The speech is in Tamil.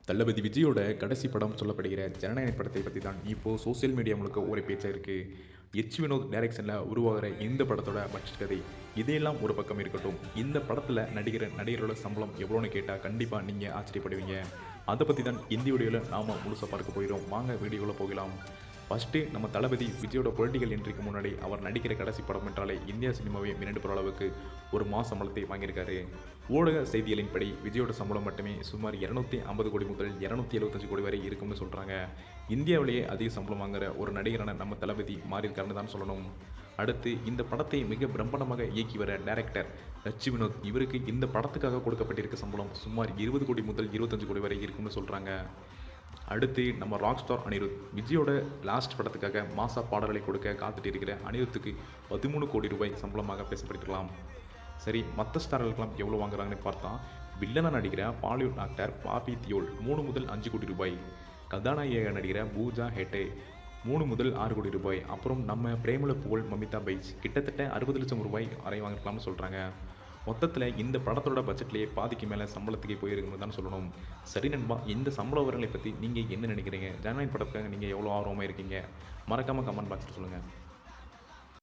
தளபதி விஜயோட கடைசி படம் சொல்லப்படுகிற ஜனநாயக படத்தை பற்றி தான் இப்போது சோஷியல் மீடியா முழுக்க ஒரு பேச்சாக இருக்குது. வினோத் டைரக்ஷனில் உருவாகிற இந்த படத்தோட பட்ஜெட் கதை இதையெல்லாம் ஒரு பக்கம் இருக்கட்டும். இந்த படத்தில் நடிகரோட சம்பளம் எவ்வளோன்னு கேட்டால் கண்டிப்பாக நீங்கள் ஆச்சரியப்படுவீங்க. அதை பற்றி தான் இந்த வீடியோவில் நாம் முழுசாக பார்க்க போகிறோம். வாங்க வீடியோவில் போகலாம். ஃபஸ்ட்டு நம்ம தளபதி விஜயோட பொலிட்டிக்கல் என்ட்ரிக்கு முன்னாடி அவர் நடிக்கிற கடைசி படம் என்றாலே இந்தியா சினிமாவை மிரண்டு போகிற அளவுக்கு ஒரு சம்பளத்தை வாங்கியிருக்காரு. ஊடக செய்திகளின்படி விஜயோட சம்பளம் மட்டுமே சுமார் 250 கோடி முதல் 275 கோடி வரை இருக்கும்னு சொல்கிறாங்க. இந்தியாவிலேயே அதிக சம்பளம் வாங்குற ஒரு நடிகரான நம்ம தளபதி மாறியிருக்காருன்னு தான் சொல்லணும். அடுத்து இந்த படத்தை மிக பிரம்மாண்டமாக இயக்கி வர டைரக்டர் வினோத், இவருக்கு இந்த படத்துக்காக கொடுக்கப்பட்டிருக்க சம்பளம் சுமார் 20 கோடி முதல் 25 கோடி வரை இருக்கும்னு சொல்கிறாங்க. அடுத்து நம்ம ராக் ஸ்டார் அனிருத், விஜயோட லாஸ்ட் படத்துக்காக மாசா பாடல்களை கொடுக்க காத்துட்டு இருக்கிற அனிருத்துக்கு 13 கோடி ரூபாய் சம்பளமாக பேசப்பட்டிருக்கலாம். சரி, மற்ற ஸ்டார்களுக்கெல்லாம் எவ்வளோ வாங்குறாங்கன்னு பார்த்தா, வில்லனாக நடிக்கிற பாலிவுட் ஆக்டர் பாபி தியோல் 3 முதல் 5 கோடி ரூபாய், கதாநாயக நடிகிற பூஜா ஹெட்டே 3 முதல் 6 கோடி ரூபாய், அப்புறம் நம்ம பிரேமல புகழ் மமிதா பைஜ் கிட்டத்தட்ட 60 லட்சம் ரூபாய் வரை வாங்கிருக்கலாம்னு சொல்கிறாங்க. மொத்தத்தில் இந்த படத்தோட பட்ஜெட்லேயே பாதிக்கு மேலே சம்பளத்துக்கே போயிருக்குன்னு தான் சொல்லணும். சரி நண்பா, இந்த சம்பள விவரங்களை பற்றி நீங்கள் என்ன நினைக்கிறீங்க? ஜனநாயக படத்துக்காக நீங்கள் எவ்வளோ ஆர்வமாக இருக்கீங்க? மறக்காமல் கமெண்ட் பாக்ஸில் சொல்லுங்கள்.